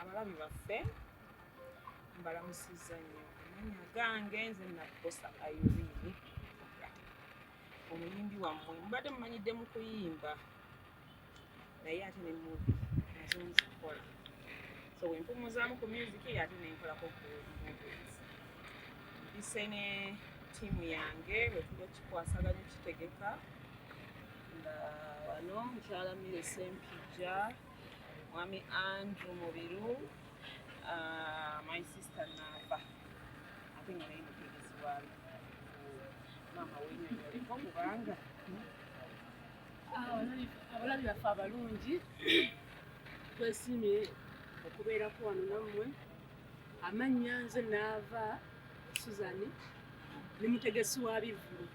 abalabi baffe mbalamusiza nnyo amanya gange nze nakosa IRENE omuyimbi wammwe mbadde mumanyidde mu kuyimba naye ate ne movie nazo nzikola so wenpumuzaamu ku music ate nenkolako ku movies mpise ne tiimu yange bwe tuba kikwasaganya kitegeka nga wano mukyala Mirese MPYA mwami Andrew Mubiru my sister Nava ate nga naye mutegezi wabi mama wenyonyoliko kubanga abalabi baffe abalungi twesiimye okubeerako wano nammwe. Amannya nze Nava Susan ne mutegesi wa bivulu.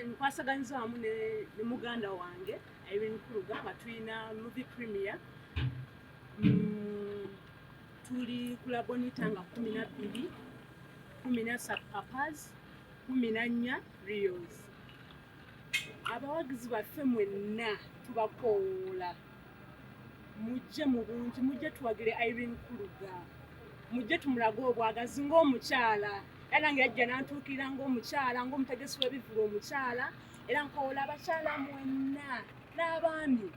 Nkwasaganyizza wamu ne muganda wange IRENE KROGER nga tulina movie premiere tuli ku Labonita nga 12 13 Papas 14 Reels. Abawagizi baffe mwenna tubakoola mujje mu bungi mujje tuwagire IRENE KROGER mujje tumulage obwagazi ng'omukyala era nga yajja n'antuukirira ng'omukyala ng'omutegesi w'ebivulu omukyala era nkoola abakyala mwenna n'abaami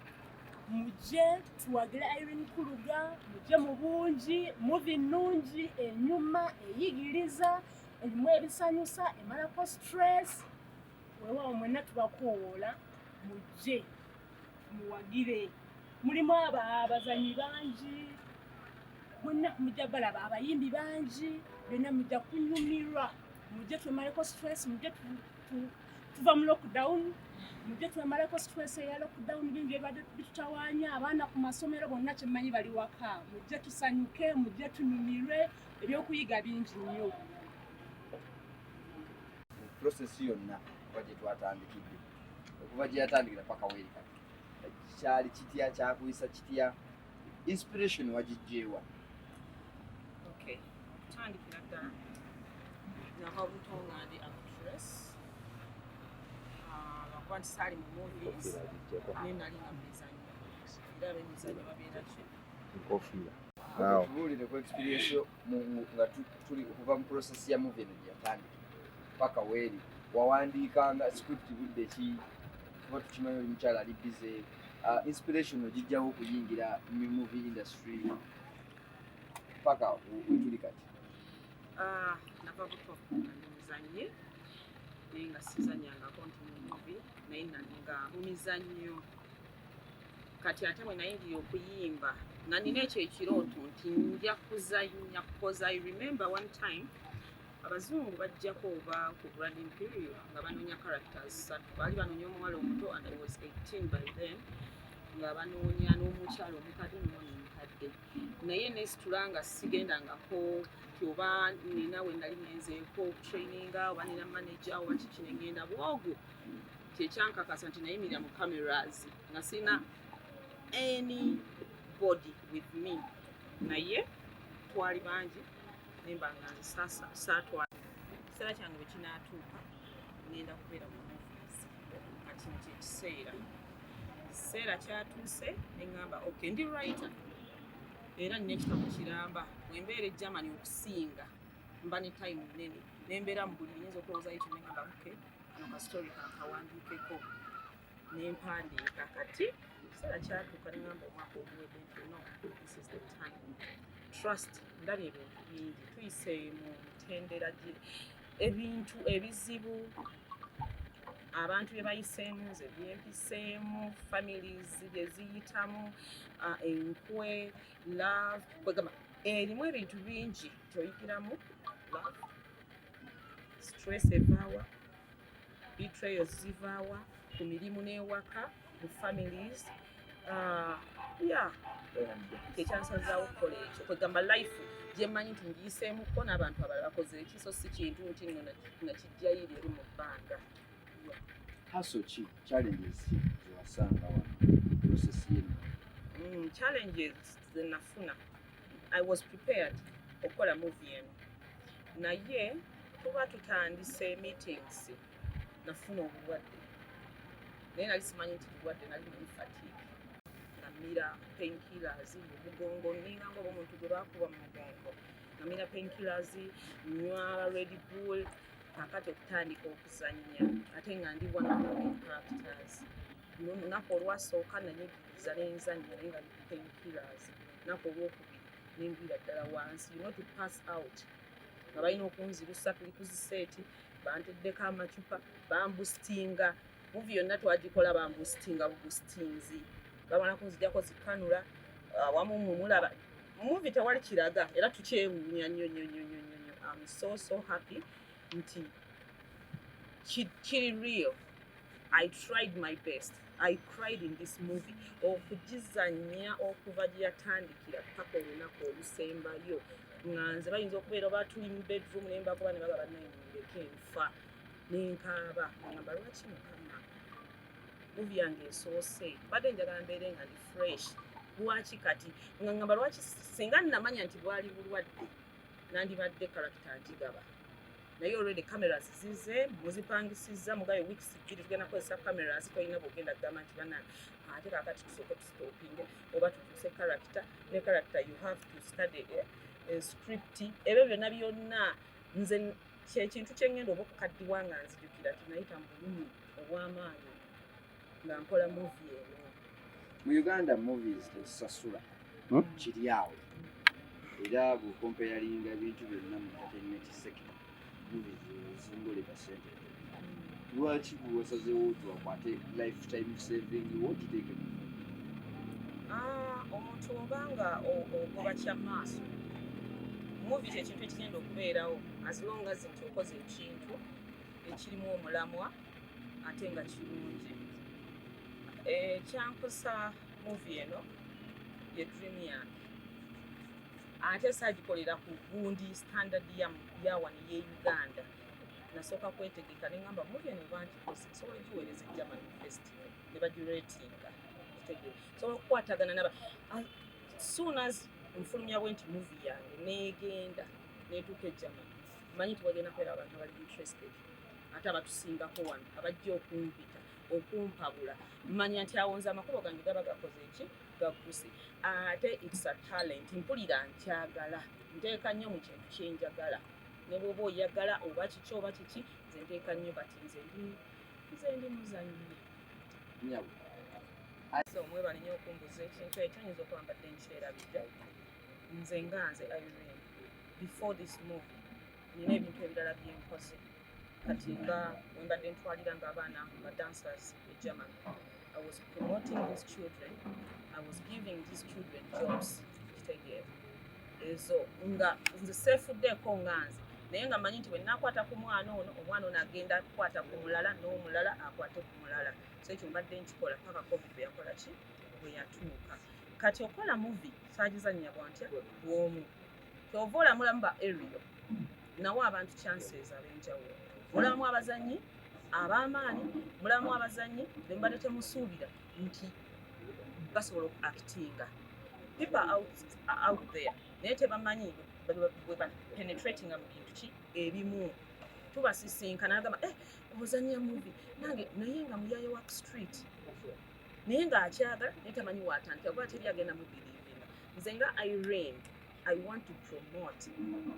mujje tuwagire IRENE KROGER mujje mu bungi muvi nnungi enyuma eyigiriza erimu ebisanyusa emalako stress weewaawo mwenna tubakoola mujje muwagire mulimu abazanyi bangi mwenna mujja balaba abayimbi bangi byonna mujja kunyumirwa mujje twemaleko stress mujje tuva mu lockdown mujje twemaleko stress eya lockdown bingi ebadde bitutawaanya abaana ku masomero bonna kyemmanyi bali waka mujje tusanyuke mujje tunyumirwe ebyokuyiga bingi nnyo. Process yonna kuba gye twatandikidde okuva gye yatandikira paka weeri kati kyali kitya kyakuyisa kitya inspiration wagijjeewa? Okay, kutandikira ddala nava butonga ndi actress lwakuba nti saali mu movies naye nali nga mumizannyo era ab'emizannyo babeera ki nkofiira tubuulire ku experience nga tuli okuva mu process ya movie eno gye yatandika paka weeri wawandiikanga script budde ki kuba tukimanyi oli mukyala ali bize inspiration ogijjawo okuyingira mu movie industry paka wetuli kati? nava buto nga ndi muzannyi naye nga sizannyangako nti mu movie naye nga mu mizannyo kati ate bwe nayingira okuyimba nga nina ekyo ekirooto nti nja kuzannya because I remember one time abazungu bajjako oba ku Grand Imperial nga banoonya characters baali banoonya omuwala omuto and I was 18 by then nga banoonya n'omukyala omukadde n'omukadde naye nesitula nga sigendangako ti oba nina we nali ngenzeeko traininga oba nina manager oba kiki ne ngenda bwogwo kyekyankakasa nti nayimirira mu cameras nga sina anybody with me naye twali bangi nemba nga nze saatwala ekiseera kyange bwe kinaatuuka ngenda kubeera mu movies kati kyekiseera ekiseera kyatuuse neŋŋamba okay ndi writer era nina ekitabo kiramba bwembeera ejamani okusinga mba ne time nene nembeera mu buli nyinza okulowoozayo ekyo neŋŋamba okay kano kastori kankawandiikeko nempandiika kati ekiseera kyatuuka neŋŋamba omwaka oguwedde nti no this is the time trust ndabye ebintu bingi tuyise mu ntendera ebintu ebizibu abantu bye bayiseemu nze byempiseemu families bye ziyitamu enkwe love kwegamba erimu ebintu bingi kyoyigiramu love stress evaawa betrayals zivaawa ku mirimu n'ewaka mu families ekyansazaawo okukola ekyo kwegamba life gyemmanyi nti ngiyiseemuko n'abantu abalala bakoze eki so si kintu nti nno nakijjayo eri mu bbanga. Haso ki challenges zewasanga wano process yenu? Challenges ze nafuna I was prepared okukola movie eno naye tuba tutandise meetings nafuna obulwadde naye nali simanyi nti bulwadde nali mu fatigue nga ngamira painkillers mu mugongo ninga ngo omuntu gwe bakuba mu mugongo ngamira painkillers nywa Red Bull kakati okutandika okuzannya ate nga ndi one of the main characters nako olwasooka nanyigiriza n'enzannya naye nga painkillers nako olwokubiri nengwira ddala wansi you know to pass out nga balina okunzirusa tuli ku ziseeti banteddeko amacupa bambustinga muvi yonna twagikola bambustinga bubustinzi bamala kunzijjako zikanula wamu mumulaba muvi tewali kiraga era tukyewuunya nnyo I'm so happy nti kiri real. I tried my best. I cried in this movie okugizannya okuva gye yatandikira paka olunaku olusembayo nga nze bayinza okubeera oba tuli mu bedroom ne mbakuba ne bagaba nayimuleko enfa nenkaaba ngamba lwaki mukama muvi yange esoose badde njagala mbeere nga ndi fresh lwaki kati nga ngamba lwaki singa nnamanya nti bwali bulwadde nandibadde karakita ntigaba naye already cameras zize muzipangisizza mugayo weeks 2 tugenda kukozesa cameras tolina bwogenda kugamba nti banana ate kakati tusooke tusitopinge oba tutuuse character ne character you have to study script ebyo byonna byonna nze kyekintu kyengenda oba okukaddiwa nga nzijukira tinayita mu bulumi obw'amaanyi nga nkola movie eno mu Uganda movies tesasula kiri awo era bukompeyalinga ebintu byonna mu entertainment sector zingoleka sente lwaki buwasazewo twakwate lifetime saving wokiteeke omuntu obanga ogoba kyamaaso movie kyekintu ekigenda okubeerawo as long as nti okoze ekintu ekirimu omulamwa ate nga kirungi ekyankusa movie eno ye dream yange ate saagikolera ku gundi standard ya wano ye Uganda nasooka kwetegeka nengamba movie eno oba nkikoze nsobola giweereza German festival ne bagireetinga sobola okukwatagana naba soon as nfulumya bwe nti movie yange neegenda neetuuka e German manyi tibagenda kubeera abantu abali interested ate abatusingako wano abajja okumpita okumpabula mmanya nti awonze amakubo gange gaba gakoze eki gakusi ate it's a talent mpulira nkyagala nteeka nnyo mu kintu kyenjagala ne bw'oba oyagala oba kiki oba kiki nze nteeka nnyo bati nze ndi muzannyi so mwebale nnyo okumbuza ekintu ekyo nyinza okuba mbadde nkyerabidde nze nga nze Irene before this movie nina ebintu ebirala byenkoze kati nga wembadde ntwalira nga abaana badancers e German I was promoting these children I was giving these children jobs kitegeera ezo nga nze seefuddeeko nga nze naye nga manyi nti bwe nnakwata ku mwana ono omwana ono agenda kukwata ku mulala n'omulala akwate ku mulala so ekyo mbadde nkikola paka covid bwe yakola ki bwe yatuuka kati okola movie saagizannya bwantya bw'omu kyova olamulamu ba aerial nawo abantu chances ab'enjawulo mulamu abazannyi ab'amaanyi mulamu abazannyi be mbadde temusuubira nti basobola okuactinga people out there naye tebamanyi bwe penetratinga mu bintu ki ebimu tubasisinkana agamba ozannya movie nange naye nga muyaye work street naye ng'akyagala naye tamanyi waatandika kuba teri agenda mu biriivinga nze nga Irene I want to promote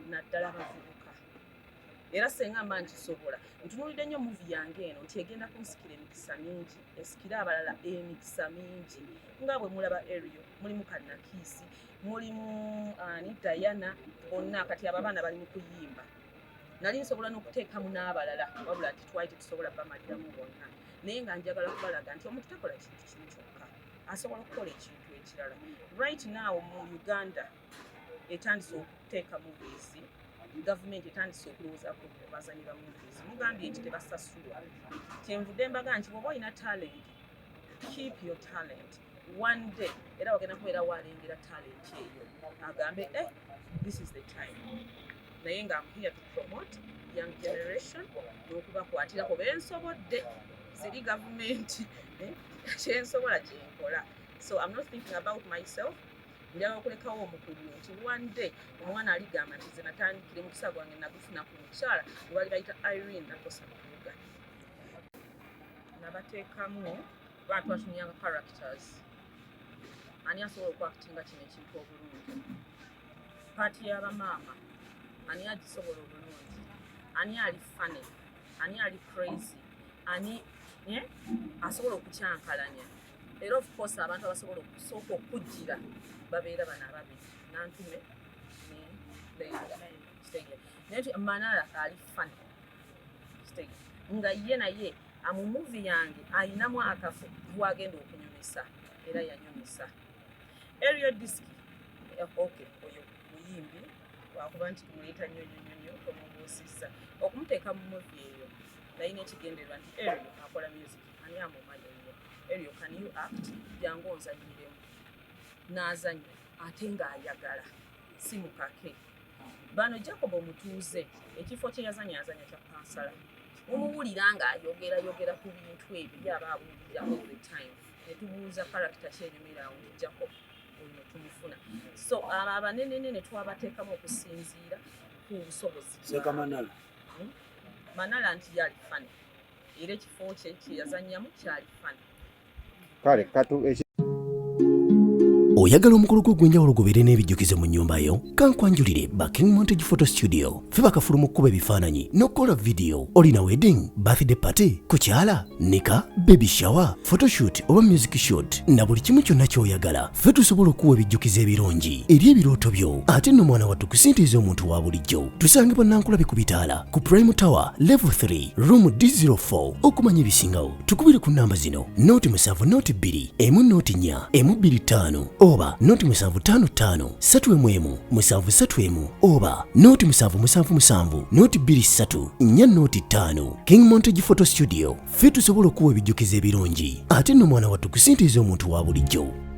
naddala abavubuka era senga mba nkisobola ntunuulidde nnyo movie yange eno nti egenda kunsikira emikisa mingi esikira abalala emikisa mingi nga bwe mulaba Ariel mulimu Kannakiisi mulimu ani Diana bonna kati abo abaana bali mu kuyimba nali nsobola n'okuteekamu n'abalala wabula nti twali tetusobola bamaliramu bonna naye nga njagala kubalaga nti omuntu takola kintu kimu kyokka asobola okukola ekintu ekirala right now mu Uganda etandise okuteeka movies gavumenti etandise okulowooza ku bazanyi ba movies mugambye nti tebasasulwa kyenvudde mbaga nti bw'oba olina talent keep your talent one day era wagenda kubeera walengera talent eyo agambe this is the time naye nga I'm here to promote young generation n'okubakwatira bensobodde ziri gavumenti kyensobola kyenkola so I'm not thinking about myself njagala okulekawo omukulu nti one day omwana aligamba nti ze natandikire mukisa gwange nagufuna ku mukyala lwali bayita Irene nakosa kuvuga nabateekamu batwatunyanga characters ani asobola okwakutinga kino ekintu obulungi paati y'abamaama ani agisobola obulungi ani ali funny ani ali crazy ani asobola okukyankalanya era of course abantu abasobola okusooka okujjira babeera bano ababiri Nantume ne Lenga kitege naye nti Manala ali funny kitege nga ye naye mu movie yange ayinamu akafu wagenda okunyumisa era yanyumisa Aerial Disc okay oyo muyimbi wakuba nti muyita nnyonyonyonyo omubusisa okumuteeka mu movie eyo naye nekigenderwa nti Aerial akola music ani amumanyi nnyo Aerial can you act jangu onzanyiremu n'azanya ate ng'ayagala si mukake bano Jacob omutuuze ekifo kye yazanya kya kansala umuwulira ng'ayogera ku bintu ebyo byaba abuulira all the time netubuuza character kyenyumira awo Jacob ono tumufuna so abanenenene twabateekamu okusinziira ku busobozi Sekamanala Manala nti yali fani era ekifo kye yazannyamu kyali fani kale katu oyagala omukolo gw'ogwenjawulo gubeere n'ebijjukize mu nnyumba yo kankwanjulire King Montage Photo Studio fe bakafuluma okukuba ebifaananyi n'okukola vidiyo olina wedding birthday party kukyala nika baby shower photoshoot oba music shoot na buli kimu kyonna ky'oyagala fe tusobola okuwa ebijjukize ebirungi eri ebirooto byo ate nno mwana wattu kusintiiza omuntu wa bulijjo tusange bannankulabe ku bitaala ku Prime Tower level 3 room D04 okumanya ebisingawo tukubire ku namba zino noti 7 noti 2 emu noti 4 emu 25 oba noti 755 3 731 oba noti 777 noti 23 4 noti 5 King Montage Photo Studio fe tusobola okuwa ebijjukize ebirungi ate nno mwana wattu kusintiiza omuntu wa bulijjo